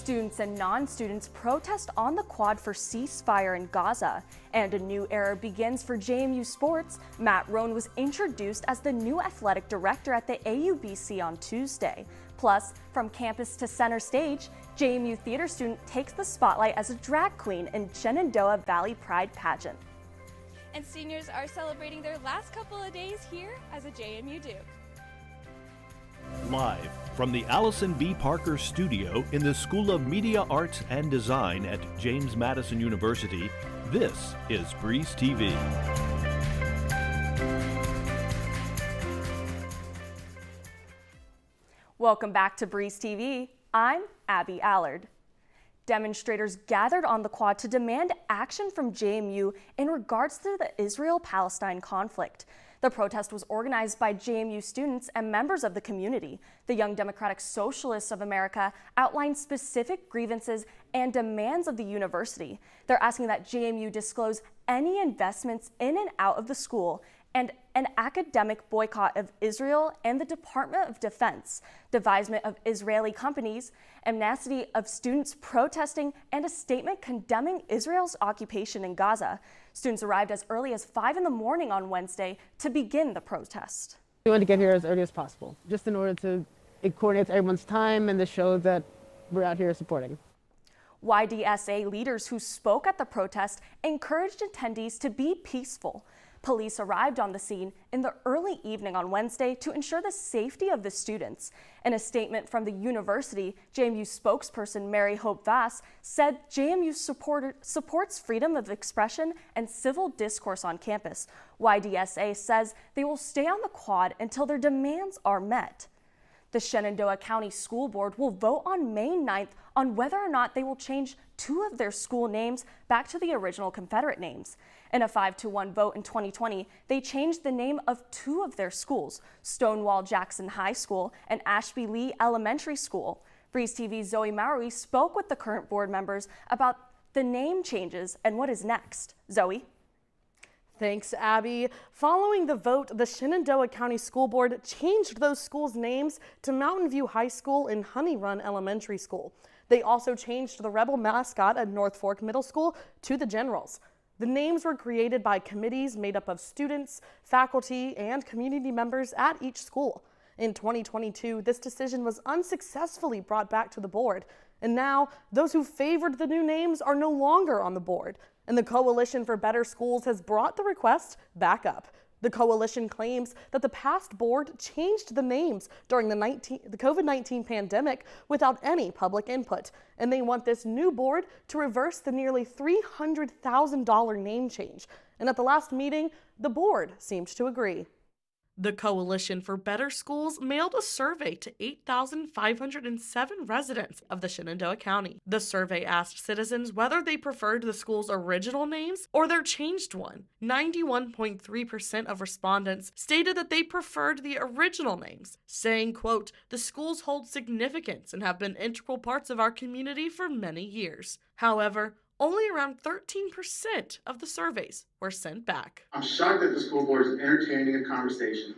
Students and non-students protest on the quad for ceasefire in Gaza, and a new era begins for JMU sports. Matt Rohn was introduced as the new athletic director at the AUBC on Tuesday. Plus, from campus to center stage, JMU theater student takes the spotlight as a drag queen in Shenandoah Valley Pride pageant. And seniors are celebrating their last couple of days here as a JMU Duke. Live from the Allison B. Parker Studio in the School of Media Arts and Design at James Madison University, this is Breeze TV. Welcome back to Breeze TV. I'm Abby Allard. Demonstrators gathered on the quad to demand action from JMU in regards to the Israel-Palestine conflict. The protest was organized by JMU students and members of the community. The Young Democratic Socialists of America outlined specific grievances and demands of the university. They're asking that JMU disclose any investments in and out of the school, and an academic boycott of Israel and the Department of Defense, devisement of Israeli companies, amnesty of students protesting, and a statement condemning Israel's occupation in Gaza. Students arrived as early as 5 in the morning on Wednesday to begin the protest. We wanted to get here as early as possible, just in order to coordinate everyone's time and to show that we're out here supporting. YDSA leaders who spoke at the protest encouraged attendees to be peaceful. Police arrived on the scene in the early evening on Wednesday to ensure the safety of the students. In a statement from the university, JMU spokesperson Mary Hope Vass said JMU supports freedom of expression and civil discourse on campus. YDSA says they will stay on the quad until their demands are met. The Shenandoah County School Board will vote on May 9th on whether or not they will change 2 of their school names back to the original Confederate names. In a 5-1 vote in 2020, they changed the name of 2 of their schools, Stonewall Jackson High School and Ashby Lee Elementary School. Breeze TV's Zoe Mowry spoke with the current board members about the name changes and what is next. Zoe? Thanks, Abby. Following the vote, the Shenandoah County School Board changed those schools' names to Mountain View High School and Honey Run Elementary School. They also changed the Rebel mascot at North Fork Middle School to the Generals. The names were created by committees made up of students, faculty, and community members at each school. In 2022, this decision was unsuccessfully brought back to the board, and now those who favored the new names are no longer on the board, and the Coalition for Better Schools has brought the request back up. The coalition claims that the past board changed the names during the COVID-19 pandemic without any public input, and they want this new board to reverse the nearly $300,000 name change. And at the last meeting, the board seemed to agree. The Coalition for Better Schools mailed a survey to 8,507 residents of the Shenandoah County. The survey asked citizens whether they preferred the school's original names or their changed one. 91.3% of respondents stated that they preferred the original names, saying, quote, "The schools hold significance and have been integral parts of our community for many years." However, only around 13% of the surveys were sent back. I'm shocked that the school board is entertaining a conversation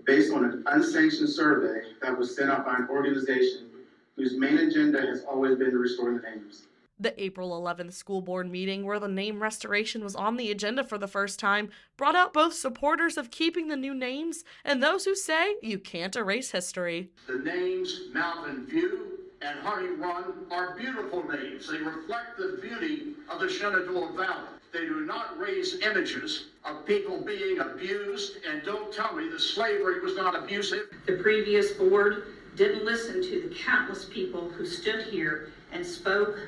based on an unsanctioned survey that was sent out by an organization whose main agenda has always been to restore the names. The April 11th school board meeting, where the name restoration was on the agenda for the first time, brought out both supporters of keeping the new names and those who say you can't erase history. The names Mountain View and Honey Run are beautiful names. They reflect the beauty of the Shenandoah Valley. They do not raise images of people being abused, and don't tell me that slavery was not abusive. The previous board didn't listen to the countless people who stood here and spoke,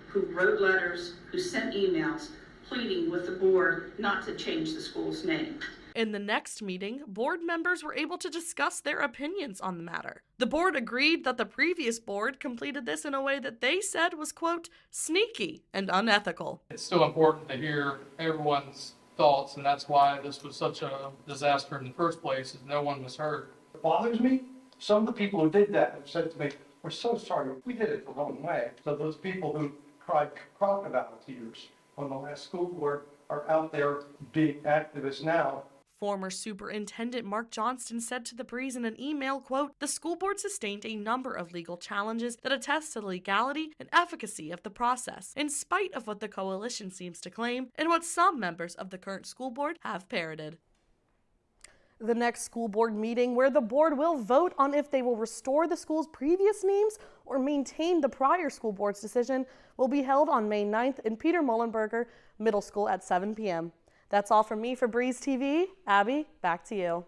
who wrote letters, who sent emails, pleading with the board not to change the school's name. In the next meeting, board members were able to discuss their opinions on the matter. The board agreed that the previous board completed this in a way that they said was, quote, sneaky and unethical. It's still important to hear everyone's thoughts, and that's why this was such a disaster in the first place, is no one was hurt. It bothers me. Some of the people who did that have said to me, "We're so sorry, we did it the wrong way." So those people who cried crocodile tears on the last school board are out there being activists now. Former Superintendent Mark Johnston said to The Breeze in an email, quote, "The school board sustained a number of legal challenges that attest to the legality and efficacy of the process, in spite of what the coalition seems to claim and what some members of the current school board have parroted." The next school board meeting, where the board will vote on if they will restore the school's previous names or maintain the prior school board's decision, will be held on May 9th in Peter Mullenberger Middle School at 7 p.m. That's all from me for Breeze TV. Abby, back to you.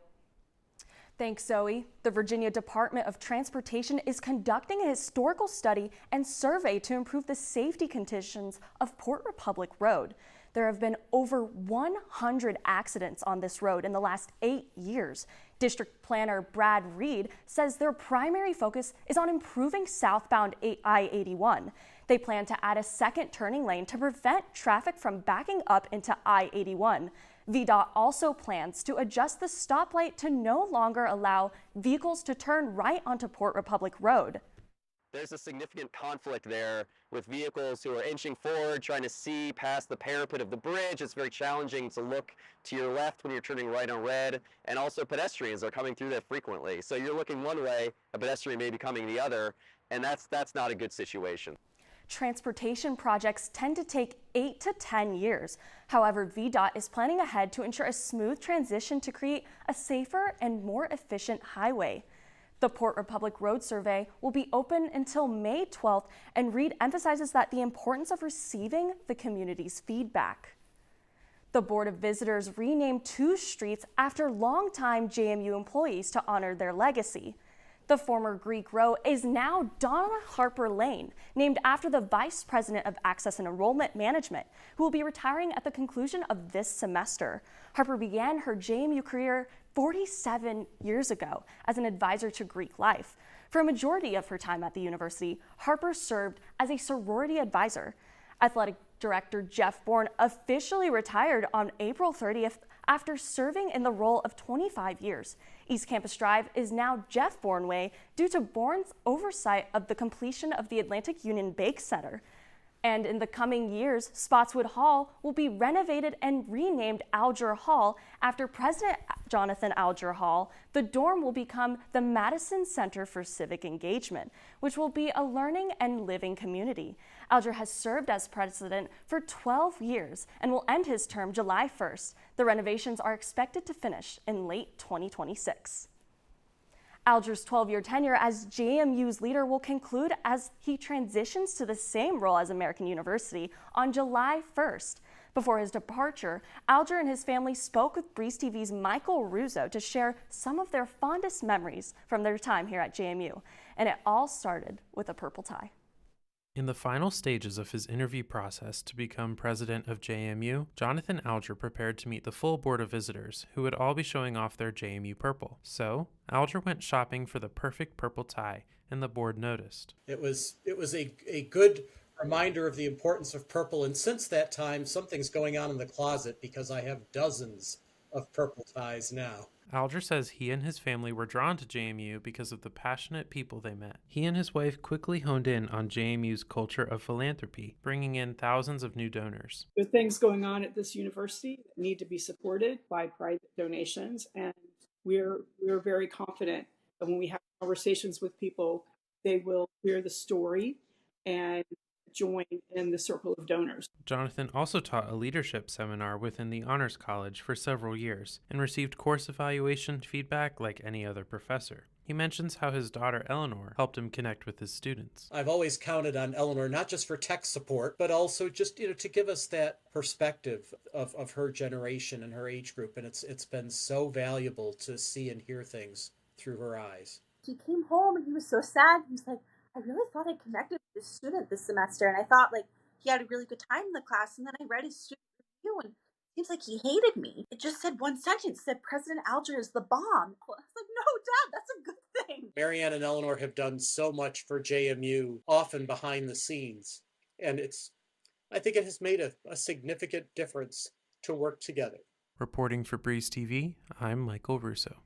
Thanks, Zoe. The Virginia Department of Transportation is conducting a historical study and survey to improve the safety conditions of Port Republic Road. There have been over 100 accidents on this road in the last 8 years. District Planner Brad Reed says their primary focus is on improving southbound I-81. They plan to add a second turning lane to prevent traffic from backing up into I-81. VDOT also plans to adjust the stoplight to no longer allow vehicles to turn right onto Port Republic Road. There's a significant conflict there with vehicles who are inching forward, trying to see past the parapet of the bridge. It's very challenging to look to your left when you're turning right on red, and also pedestrians are coming through there frequently. So you're looking one way, a pedestrian may be coming the other, and that's not a good situation. Transportation projects tend to take 8 to 10 years. However, VDOT is planning ahead to ensure a smooth transition to create a safer and more efficient highway. The Port Republic Road Survey will be open until May 12th, and Reed emphasizes that the importance of receiving the community's feedback. The Board of Visitors renamed 2 streets after longtime JMU employees to honor their legacy. The former Greek Row is now Donna Harper Lane, named after the Vice President of Access and Enrollment Management, who will be retiring at the conclusion of this semester. Harper began her JMU career 47 years ago as an advisor to Greek life. For a majority of her time at the university, Harper served as a sorority advisor. Athletic Director Jeff Bourne officially retired on April 30th after serving in the role of 25 years. East Campus Drive is now Jeff Bourne Way due to Bourne's oversight of the completion of the Atlantic Union Bake Center. And in the coming years, Spotswood Hall will be renovated and renamed Alger Hall after President Jonathan Alger Hall. The dorm will become the Madison Center for Civic Engagement, which will be a learning and living community. Alger has served as president for 12 years and will end his term July 1st. The renovations are expected to finish in late 2026. Alger's 12-year tenure as JMU's leader will conclude as he transitions to the same role as American University on July 1st. Before his departure, Alger and his family spoke with Breeze TV's Michael Russo to share some of their fondest memories from their time here at JMU. And it all started with a purple tie. In the final stages of his interview process to become president of JMU, Jonathan Alger prepared to meet the full board of visitors, who would all be showing off their JMU purple. So, Alger went shopping for the perfect purple tie, and the board noticed. It was a good reminder of the importance of purple, and since that time, something's going on in the closet because I have dozens of purple ties now. Alger says he and his family were drawn to JMU because of the passionate people they met. He and his wife quickly honed in on JMU's culture of philanthropy, bringing in thousands of new donors. There are things going on at this university that need to be supported by private donations, and we're very confident that when we have conversations with people, they will hear the story and join in the circle of donors. Jonathan also taught a leadership seminar within the Honors College for several years and received course evaluation feedback like any other professor. He mentions how his daughter Eleanor helped him connect with his students. I've always counted on Eleanor, not just for tech support, but also just to give us that perspective of her generation and her age group, and it's been so valuable to see and hear things through her eyes. He came home and he was so sad. He was like, I really thought I connected with this student this semester, and I thought like he had a really good time in the class, and then I read his student review and it seems like he hated me. It just said one sentence, said President Alger is the bomb. I was like, no, Dad, that's a good thing. Marianne and Eleanor have done so much for JMU, often behind the scenes, and I think it has made a significant difference to work together. Reporting for Breeze TV, I'm Michael Russo.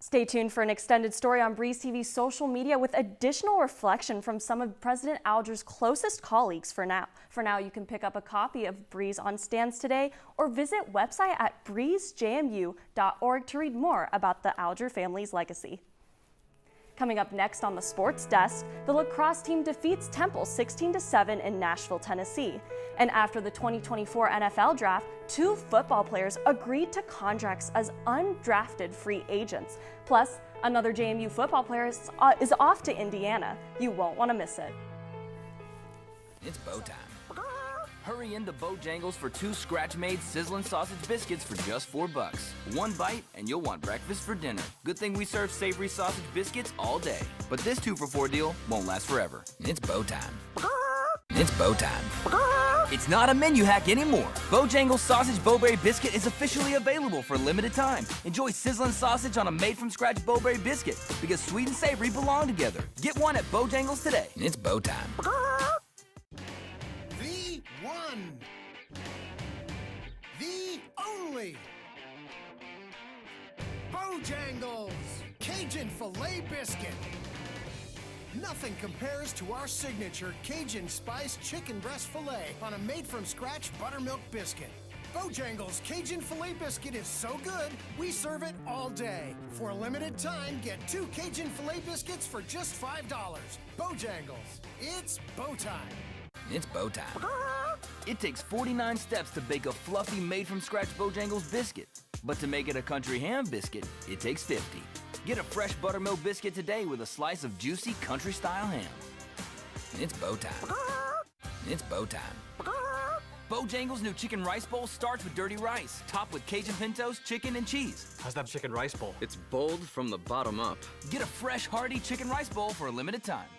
Stay tuned for an extended story on Breeze TV's social media with additional reflection from some of President Alger's closest colleagues for now. For now, you can pick up a copy of Breeze on stands today or visit website at breezejmu.org to read more about the Alger family's legacy. Coming up next on the sports desk, the lacrosse team defeats Temple 16-7 in Nashville, Tennessee. And after the 2024 NFL draft, 2 football players agreed to contracts as undrafted free agents. Plus, another JMU football player is off to Indiana. You won't want to miss it. It's bow time. Hurry into Bojangles for 2 scratch-made sizzling sausage biscuits for just $4. 1 bite and you'll want breakfast for dinner. Good thing we serve savory sausage biscuits all day. But this 2 for $4 deal won't last forever. It's bow time. It's bow time. It's not a menu hack anymore. Bojangles Sausage Bowberry Biscuit is officially available for a limited time. Enjoy sizzling sausage on a made-from-scratch Bowberry biscuit because sweet and savory belong together. Get one at Bojangles today. It's bow time. The one. The only. Bojangles Cajun Filet Biscuit. Nothing compares to our signature Cajun Spice Chicken Breast Filet on a made-from-scratch buttermilk biscuit. Bojangles Cajun Filet Biscuit is so good, we serve it all day. For a limited time, get 2 Cajun Filet Biscuits for just $5. Bojangles, it's bow time. It's bow time. It takes 49 steps to bake a fluffy made-from-scratch Bojangles biscuit. But to make it a country ham biscuit, it takes 50. Get a fresh buttermilk biscuit today with a slice of juicy country-style ham. It's bow time. It's bow time. Bojangles' new chicken rice bowl starts with dirty rice, topped with Cajun pintos, chicken, and cheese. How's that chicken rice bowl? It's bold from the bottom up. Get a fresh, hearty chicken rice bowl for a limited time.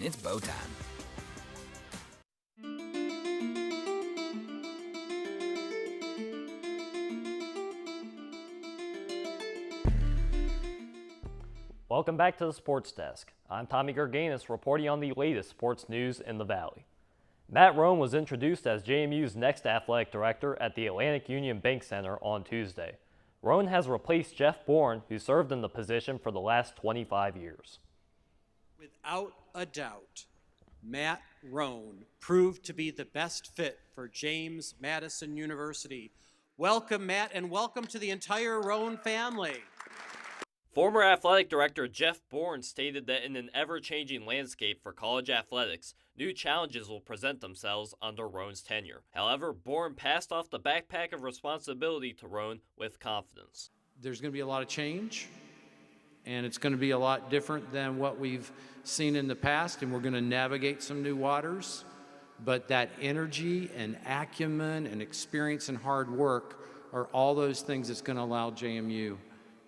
It's bow time. Welcome back to the Sports Desk. I'm Tommy Gerganis reporting on the latest sports news in the Valley. Matt Roan was introduced as JMU's next athletic director at the Atlantic Union Bank Center on Tuesday. Roan has replaced Jeff Bourne, who served in the position for the last 25 years. Without a doubt, Matt Roan proved to be the best fit for James Madison University. Welcome, Matt, and welcome to the entire Roan family. Former athletic director Jeff Bourne stated that in an ever-changing landscape for college athletics, new challenges will present themselves under Roan's tenure. However, Bourne passed off the backpack of responsibility to Roan with confidence. There's going to be a lot of change, and it's going to be a lot different than what we've seen in the past, and we're going to navigate some new waters. But that energy and acumen and experience and hard work are all those things that's going to allow JMU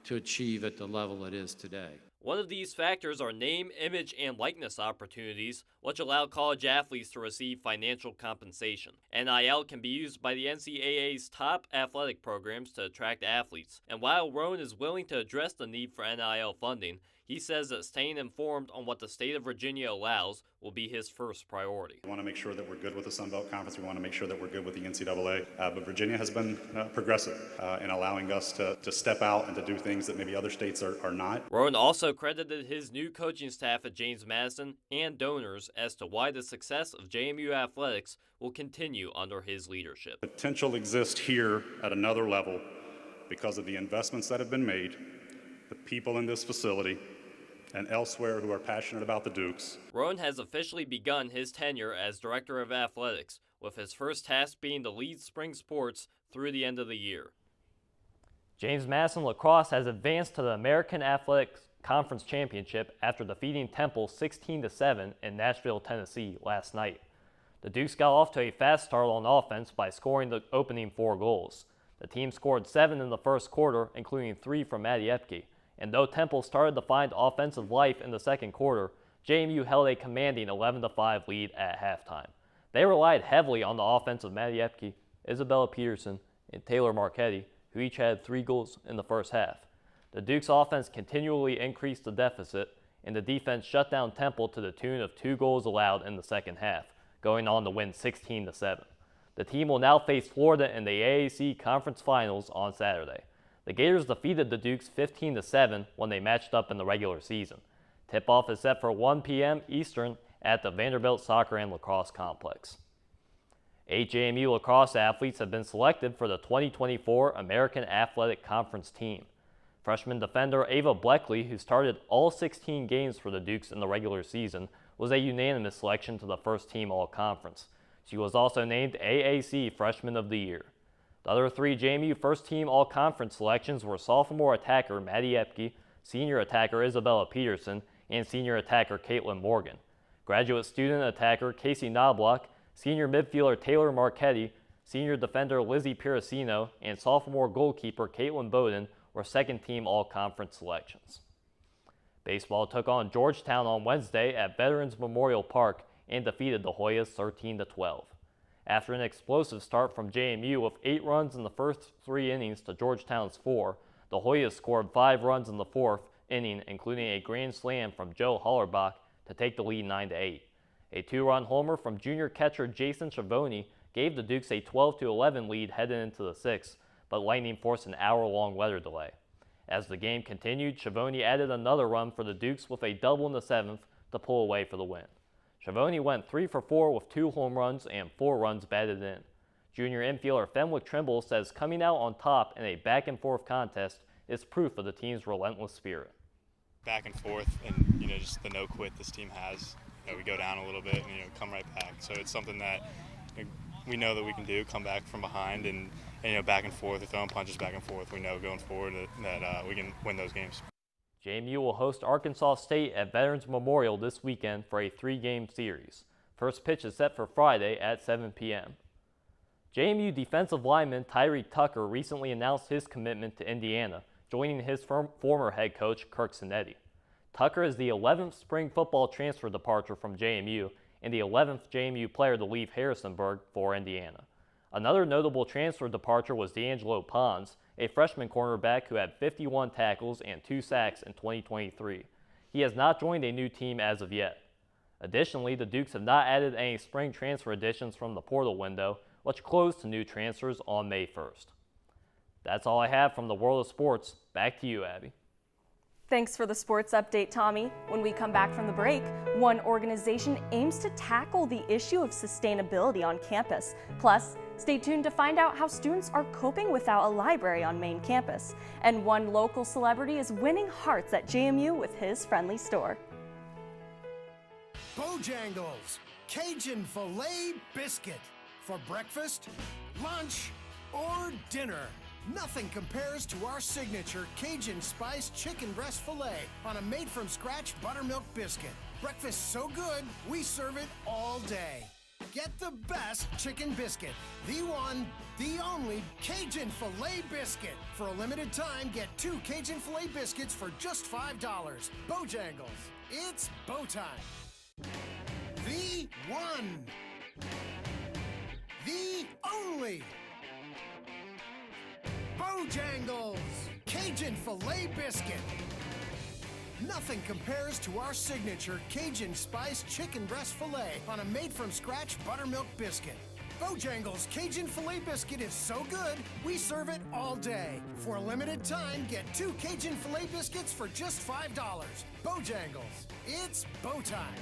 to achieve at the level it is today. One of these factors are name, image, and likeness opportunities, which allow college athletes to receive financial compensation. NIL can be used by the NCAA's top athletic programs to attract athletes. And while Roan is willing to address the need for NIL funding, he says that staying informed on what the state of Virginia allows will be his first priority. We want to make sure that we're good with the Sun Belt Conference. We want to make sure that we're good with the NCAA. But Virginia has been progressive in allowing us to step out and to do things that maybe other states are not. Roan also credited his new coaching staff at James Madison and donors as to why the success of JMU athletics will continue under his leadership. Potential exists here at another level because of the investments that have been made, the people in this facility, and elsewhere who are passionate about the Dukes. Roan has officially begun his tenure as Director of Athletics, with his first task being to lead spring sports through the end of the year. James Madison Lacrosse has advanced to the American Athletics Conference Championship after defeating Temple 16-7 in Nashville, Tennessee last night. The Dukes got off to a fast start on offense by scoring the opening 4 goals. The team scored 7 in the first quarter, including 3 from Maddie Epke. And though Temple started to find offensive life in the second quarter, JMU held a commanding 11-5 lead at halftime. They relied heavily on the offense of Maddie Epke, Isabella Peterson, and Taylor Marchetti, who each had 3 goals in the first half. The Dukes' offense continually increased the deficit, and the defense shut down Temple to the tune of 2 goals allowed in the second half, going on to win 16-7. The team will now face Florida in the AAC Conference Finals on Saturday. The Gators defeated the Dukes 15-7 when they matched up in the regular season. Tip-off is set for 1 p.m. Eastern at the Vanderbilt Soccer and Lacrosse Complex. 8 JMU lacrosse athletes have been selected for the 2024 American Athletic Conference team. Freshman defender Ava Bleckley, who started all 16 games for the Dukes in the regular season, was a unanimous selection to the first team All-Conference. She was also named AAC Freshman of the Year. The other 3 JMU first-team All-Conference selections were sophomore attacker Maddie Epke, senior attacker Isabella Peterson, and senior attacker Caitlin Morgan. Graduate student attacker Casey Knobloch, senior midfielder Taylor Marchetti, senior defender Lizzie Piracino, and sophomore goalkeeper Caitlin Bowden were second-team All-Conference selections. Baseball took on Georgetown on Wednesday at Veterans Memorial Park and defeated the Hoyas 13-12. After an explosive start from JMU with 8 runs in the first 3 innings to Georgetown's 4, the Hoyas scored 5 runs in the 4th inning, including a grand slam from Joe Hollerbach to take the lead 9-8. A 2-run homer from junior catcher Jason Schiavone gave the Dukes a 12-11 lead headed into the 6th, but lightning forced an hour-long weather delay. As the game continued, Schiavone added another run for the Dukes with a double in the 7th to pull away for the win. Schiavone went 3 for 4 with 2 home runs and 4 runs batted in. Junior infielder Fenwick Trimble says coming out on top in a back-and-forth contest is proof of the team's relentless spirit. Back and forth, and just the no quit this team has. We go down a little bit and come right back. So it's something that we know that we can do, come back from behind and back and forth, throwing punches back and forth. We know going forward that we can win those games. JMU will host Arkansas State at Veterans Memorial this weekend for a 3-game series. First pitch is set for Friday at 7 p.m. JMU defensive lineman Tyree Tucker recently announced his commitment to Indiana, joining his former head coach Kirk Cinetti. Tucker is the 11th spring football transfer departure from JMU and the 11th JMU player to leave Harrisonburg for Indiana. Another notable transfer departure was D'Angelo Pons, a freshman cornerback who had 51 tackles and 2 sacks in 2023. He has not joined a new team as of yet. Additionally, the Dukes have not added any spring transfer additions from the portal window, which closed to new transfers on May 1st. That's all I have from the world of sports. Back to you, Abby. Thanks for the sports update, Tommy. When we come back from the break, one organization aims to tackle the issue of sustainability on campus. Plus, stay tuned to find out how students are coping without a library on main campus. And one local celebrity is winning hearts at JMU with his friendly store. Bojangles, Cajun filet biscuit. For breakfast, lunch, or dinner. Nothing compares to our signature Cajun spiced chicken breast filet on a made-from-scratch buttermilk biscuit. Breakfast so good, we serve it all day. Get the best chicken biscuit. The one, the only Cajun filet biscuit. For a limited time, get 2 Cajun filet biscuits for just $5. Bojangles, it's bow time. The one, the only Bojangles Cajun filet biscuit. Nothing compares to our signature Cajun spiced chicken breast filet on a made-from-scratch buttermilk biscuit. Bojangles Cajun filet biscuit is so good, we serve it all day. For a limited time, get 2 Cajun filet biscuits for just $5. Bojangles, it's bow time.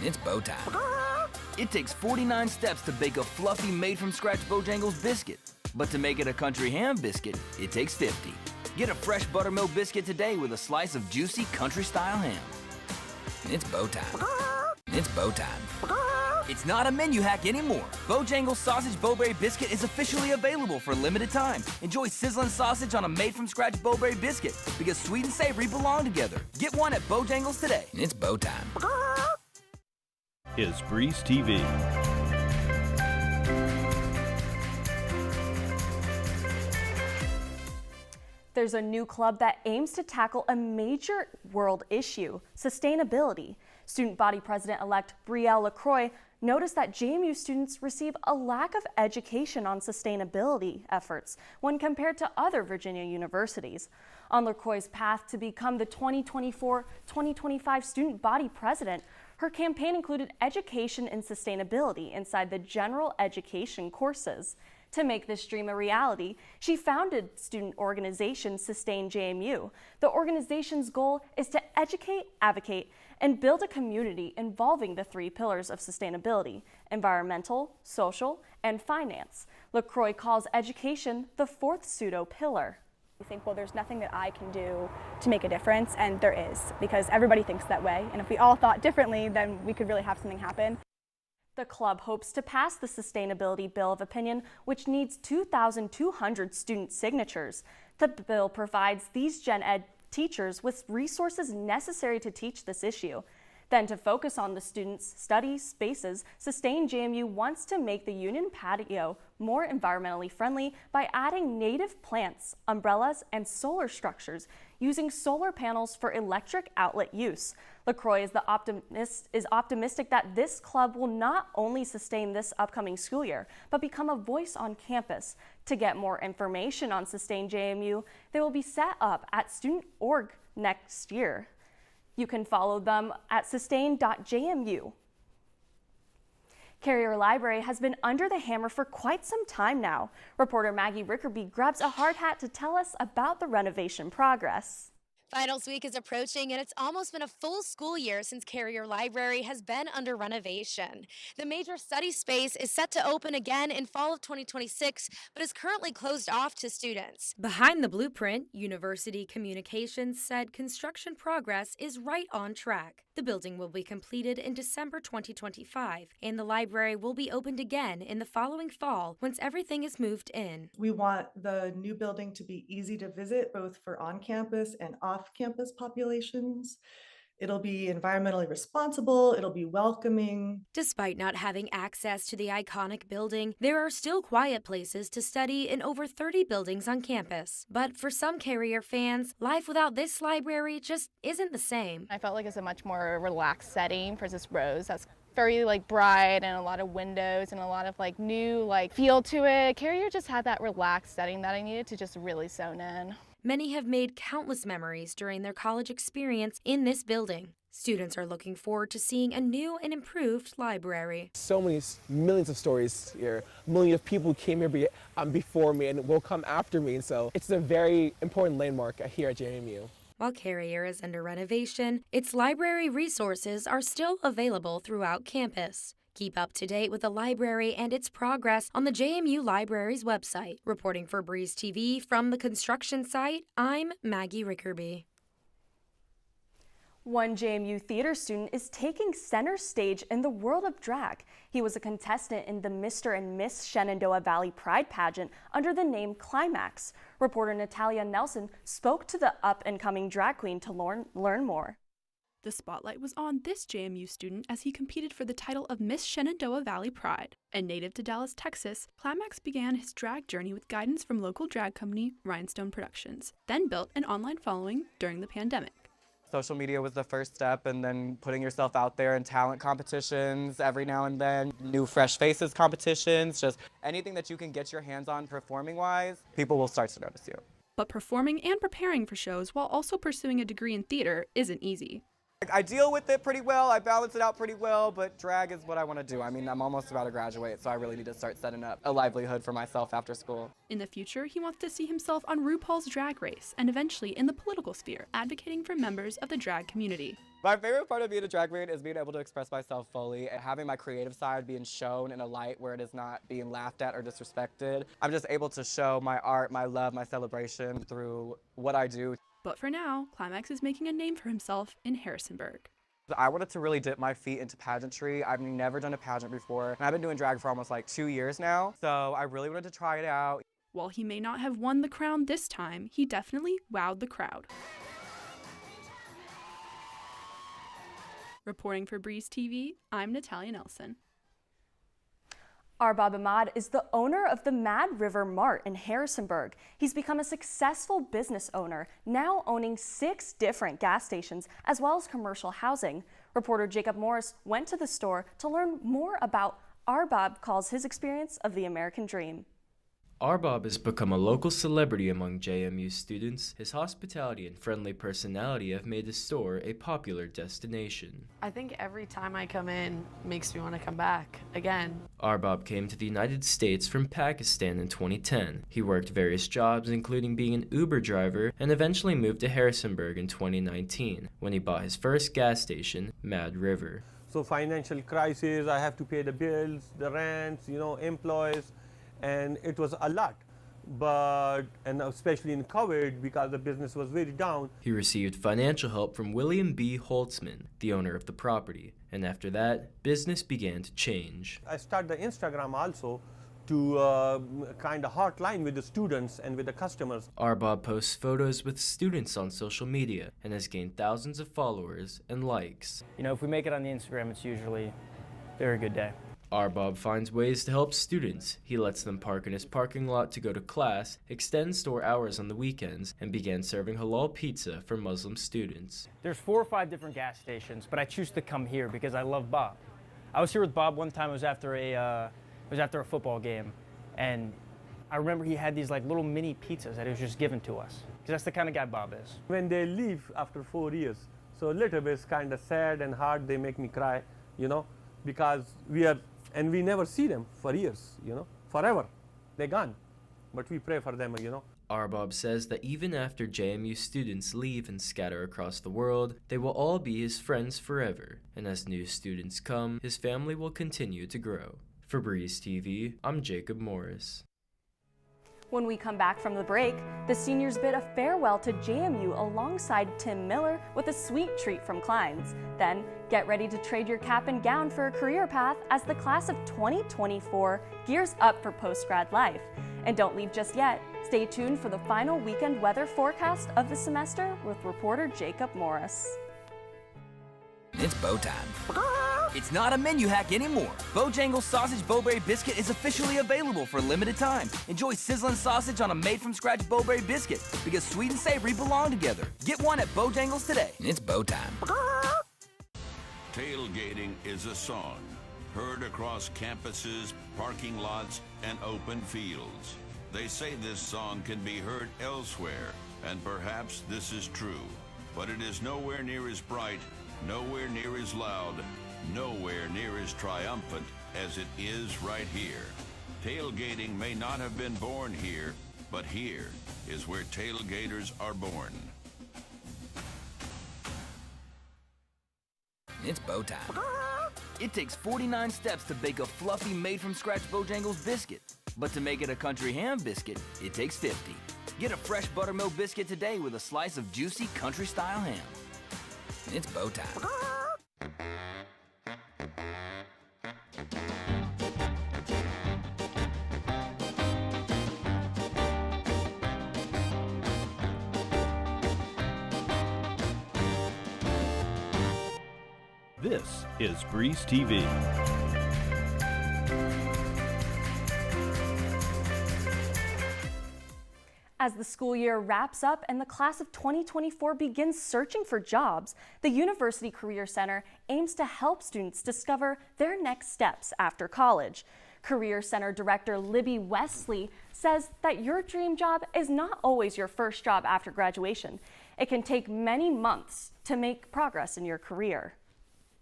It's bow time. It takes 49 steps to bake a fluffy made-from-scratch Bojangles biscuit. But to make it a country ham biscuit, it takes 50. Get a fresh buttermilk biscuit today with a slice of juicy country-style ham. It's bow time. It's bow time. It's not a menu hack anymore. Bojangles Sausage Bowberry Biscuit is officially available for a limited time. Enjoy sizzling sausage on a made-from-scratch Bowberry biscuit because sweet and savory belong together. Get one at Bojangles today. It's bow time. Is Breeze TV. There's a new club that aims to tackle a major world issue, sustainability. Student body president-elect Brielle LaCroix noticed that JMU students receive a lack of education on sustainability efforts when compared to other Virginia universities. On LaCroix's path to become the 2024-2025 student body president, her campaign included education in sustainability inside the general education courses. To make this dream a reality, she founded student organization Sustain JMU. The organization's goal is to educate, advocate, and build a community involving the 3 pillars of sustainability: environmental, social, and finance. LaCroix calls education the 4th pseudo pillar. We think, well, there's nothing that I can do to make a difference, and there is, because everybody thinks that way, and if we all thought differently, then we could really have something happen. The club hopes to pass the Sustainability Bill of Opinion, which needs 2,200 student signatures. The bill provides these Gen Ed teachers with resources necessary to teach this issue. Then, to focus on the students' study spaces, Sustain JMU wants to make the Union patio more environmentally friendly by adding native plants, umbrellas, and solar structures, using solar panels for electric outlet use. LaCroix is optimistic that this club will not only sustain this upcoming school year, but become a voice on campus. To get more information on Sustain JMU, they will be set up at student.org next year. You can follow them at sustain.jmu. Carrier Library has been under the hammer for quite some time now. Reporter Maggie Rickerby grabs a hard hat to tell us about the renovation progress. Finals week is approaching, and it's almost been a full school year since Carrier Library has been under renovation. The major study space is set to open again in fall of 2026, but is currently closed off to students. Behind the blueprint, University Communications said construction progress is right on track. The building will be completed in December 2025, and the library will be opened again in the following fall once everything is moved in. We want the new building to be easy to visit, both for on-campus and off-campus populations. It'll be environmentally responsible, it'll be welcoming. Despite not having access to the iconic building, there are still quiet places to study in over 30 buildings on campus. But for some Carrier fans, life without this library just isn't the same. I felt like it's a much more relaxed setting versus Rose. That's very bright and a lot of windows and a lot of new feel to it. Carrier just had that relaxed setting that I needed to just really zone in. Many have made countless memories during their college experience in this building. Students are looking forward to seeing a new and improved library. So many millions of stories here. Millions of people came here before me and will come after me. And so it's a very important landmark here at JMU. While Carrier is under renovation, its library resources are still available throughout campus. Keep up to date with the library and its progress on the JMU Library's website. Reporting for Breeze TV from the construction site, I'm Maggie Rickerby. One JMU theater student is taking center stage in the world of drag. He was a contestant in the Mr. and Miss Shenandoah Valley Pride pageant under the name Climax. Reporter Natalia Nelson spoke to the up-and-coming drag queen to learn more. The spotlight was on this JMU student as he competed for the title of Miss Shenandoah Valley Pride. A native to Dallas, Texas, Climax began his drag journey with guidance from local drag company Rhinestone Productions, then built an online following during the pandemic. Social media was the first step, and then putting yourself out there in talent competitions every now and then, new fresh faces competitions, just anything that you can get your hands on performing-wise, people will start to notice you. But performing and preparing for shows while also pursuing a degree in theater isn't easy. I deal with it pretty well, I balance it out pretty well, but drag is what I want to do. I mean, I'm almost about to graduate, so I really need to start setting up a livelihood for myself after school. In the future, he wants to see himself on RuPaul's Drag Race and eventually in the political sphere, advocating for members of the drag community. My favorite part of being a drag queen is being able to express myself fully and having my creative side being shown in a light where it is not being laughed at or disrespected. I'm just able to show my art, my love, my celebration through what I do. But for now, Climax is making a name for himself in Harrisonburg. I wanted to really dip my feet into pageantry. I've never done a pageant before, and I've been doing drag for almost 2 years now, so I really wanted to try it out. While he may not have won the crown this time, he definitely wowed the crowd. Reporting for Breeze TV, I'm Natalia Nelson. Arbab Ahmad is the owner of the Mad River Mart in Harrisonburg. He's become a successful business owner, now owning 6 different gas stations as well as commercial housing. Reporter Jacob Morris went to the store to learn more about Arbab calls his experience of the American dream. Arbob has become a local celebrity among JMU students. His hospitality and friendly personality have made his store a popular destination. I think every time I come in makes me want to come back again. Arbob came to the United States from Pakistan in 2010. He worked various jobs, including being an Uber driver, and eventually moved to Harrisonburg in 2019 when he bought his first gas station, Mad River. So financial crisis, I have to pay the bills, the rents, employees, and it was a lot. And especially in COVID, because the business was very down. He received financial help from William B. Holtzman, the owner of the property, and after that, business began to change. I started the Instagram also to kind of hotline with the students and with the customers. Arbob posts photos with students on social media and has gained thousands of followers and likes. If we make it on the Instagram, it's usually a very good day. Arbob finds ways to help students. He lets them park in his parking lot to go to class, extends store hours on the weekends, and began serving halal pizza for Muslim students. There's 4 or 5 different gas stations, but I choose to come here because I love Bob. I was here with Bob one time. It was after a football game, and I remember he had these little mini pizzas that he was just giving to us, because that's the kind of guy Bob is. When they leave after 4 years, so a little bit kind of sad and hard, they make me cry, because we never see them for years, forever. They're gone, but we pray for them, Arbob says that even after JMU students leave and scatter across the world, they will all be his friends forever, and as new students come, his family will continue to grow. For Breeze TV, I'm Jacob Morris. When we come back from the break, the seniors bid a farewell to JMU alongside Tim Miller with a sweet treat from Klein's. Then, get ready to trade your cap and gown for a career path as the class of 2024 gears up for post-grad life. And don't leave just yet. Stay tuned for the final weekend weather forecast of the semester with reporter Jacob Morris. It's bow time. It's not a menu hack anymore. Bojangles Sausage Bowberry Biscuit is officially available for a limited time. Enjoy sizzling sausage on a made-from-scratch Bowberry biscuit because sweet and savory belong together. Get one at Bojangles today. It's bow time. Tailgating is a song heard across campuses, parking lots, and open fields. They say this song can be heard elsewhere, and perhaps this is true. But it is nowhere near as bright, nowhere near as loud, nowhere near as triumphant as it is right here. Tailgating may not have been born here, but here is where tailgaters are born. It's bow time. It takes 49 steps to bake a fluffy made-from-scratch Bojangles biscuit. But to make it a country ham biscuit, it takes 50. Get a fresh buttermilk biscuit today with a slice of juicy country-style ham. It's bow time. This is Breeze TV. As the school year wraps up and the class of 2024 begins searching for jobs, the University Career Center aims to help students discover their next steps after college. Career Center Director Libby Wesley says that your dream job is not always your first job after graduation. It can take many months to make progress in your career.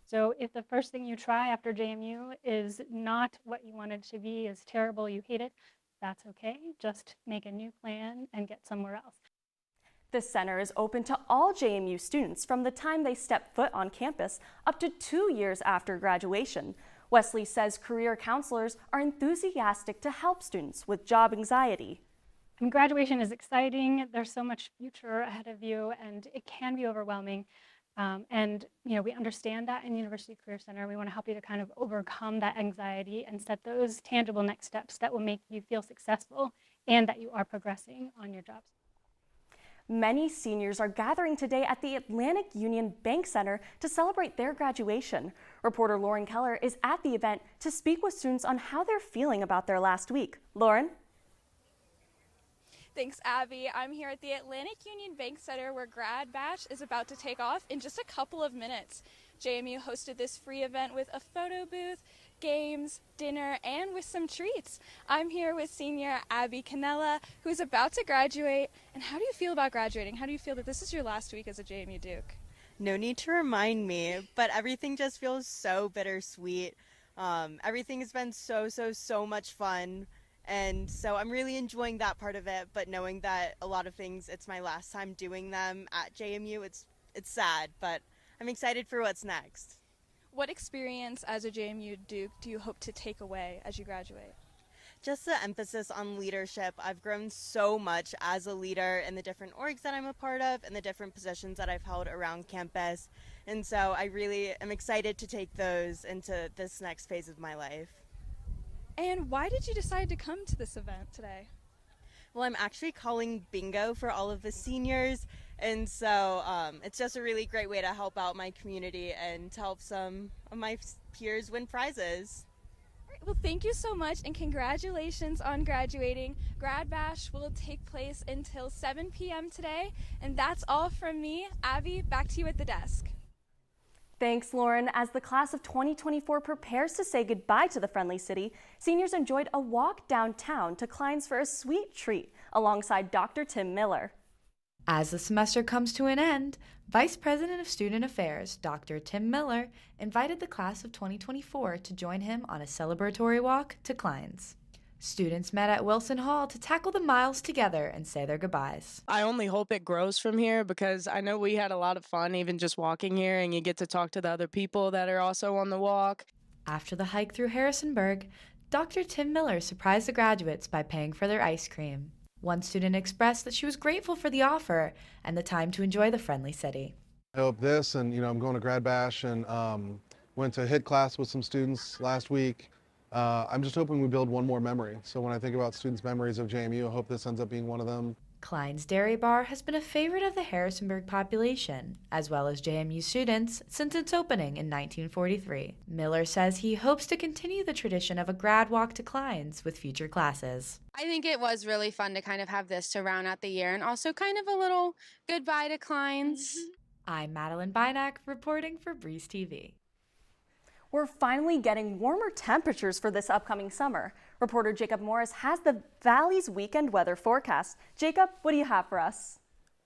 So if the first thing you try after JMU is not what you wanted to be, is terrible, you hate it, that's okay. Just make a new plan and get somewhere else. The center is open to all JMU students from the time they step foot on campus up to 2 years after graduation. Wesley says career counselors are enthusiastic to help students with job anxiety. I mean, graduation is exciting. There's so much future ahead of you, and it can be overwhelming. We understand that in University Career Center. We want to help you to kind of overcome that anxiety and set those tangible next steps that will make you feel successful and that you are progressing on your jobs. Many seniors are gathering today at the Atlantic Union Bank Center to celebrate their graduation. Reporter Lauren Keller is at the event to speak with students on how they're feeling about their last week. Lauren? Thanks, Abby. I'm here at the Atlantic Union Bank Center where Grad Bash is about to take off in just a couple of minutes. JMU hosted this free event with a photo booth, games, dinner, and with some treats. I'm here with senior Abby Canella, who's about to graduate. And how do you feel about graduating? How do you feel that this is your last week as a JMU Duke? No need to remind me, but everything just feels so bittersweet. Everything has been so much fun, and so I'm really enjoying that part of it, but knowing that a lot of things, it's my last time doing them at JMU, it's sad, but I'm excited for what's next. What experience as a JMU Duke do you hope to take away as you graduate? Just the emphasis on leadership. I've grown so much as a leader in the different orgs that I'm a part of and the different positions that I've held around campus. And so I really am excited to take those into this next phase of my life. And why did you decide to come to this event today? Well, I'm actually calling bingo for all of the seniors. And so it's just a really great way to help out my community and to help some of my peers win prizes. Well, thank you so much, and congratulations on graduating. Grad Bash will take place until 7 p.m. today, and that's all from me. Abby, back to you at the desk. Thanks, Lauren. As the class of 2024 prepares to say goodbye to the Friendly City, seniors enjoyed a walk downtown to Klein's for a sweet treat alongside Dr. Tim Miller. As the semester comes to an end, Vice President of Student Affairs, Dr. Tim Miller, invited the class of 2024 to join him on a celebratory walk to Klein's. Students met at Wilson Hall to tackle the miles together and say their goodbyes. I only hope it grows from here because I know we had a lot of fun even just walking here, and you get to talk to the other people that are also on the walk. After the hike through Harrisonburg, Dr. Tim Miller surprised the graduates by paying for their ice cream. One student expressed that she was grateful for the offer and the time to enjoy the Friendly City. I hope this, and I'm going to Grad Bash and went to HIT class with some students last week. I'm just hoping we build one more memory. So when I think about students' memories of JMU, I hope this ends up being one of them. Klein's Dairy Bar has been a favorite of the Harrisonburg population, as well as JMU students, since its opening in 1943. Miller says he hopes to continue the tradition of a grad walk to Klein's with future classes. I think it was really fun to kind of have this to round out the year and also kind of a little goodbye to Klein's. I'm Madeline Bynack reporting for Breeze TV. We're finally getting warmer temperatures for this upcoming summer. Reporter Jacob Morris has the Valley's weekend weather forecast. Jacob, what do you have for us?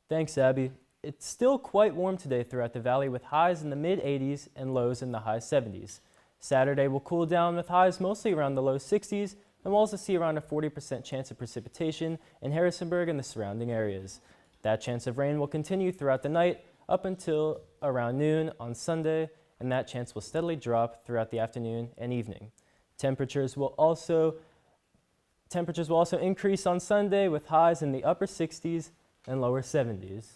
Thanks, Abby. It's still quite warm today throughout the valley with highs in the mid-80s and lows in the high 70s. Saturday will cool down with highs mostly around the low 60s, and we'll also see around a 40% chance of precipitation in Harrisonburg and the surrounding areas. That chance of rain will continue throughout the night up until around noon on Sunday, and that chance will steadily drop throughout the afternoon and evening. Temperatures will also increase on Sunday with highs in the upper 60s and lower 70s.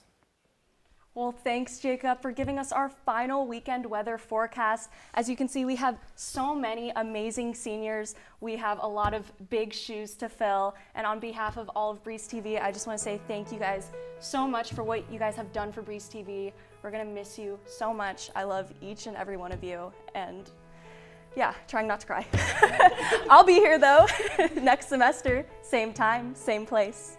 Well, thanks, Jacob, for giving us our final weekend weather forecast. As you can see, we have so many amazing seniors. We have a lot of big shoes to fill. And on behalf of all of Breeze TV, I just want to say thank you guys so much for what you guys have done for Breeze TV. We're going to miss you so much. I love each and every one of you. And yeah, trying not to cry. I'll be here, though, next semester, same time, same place.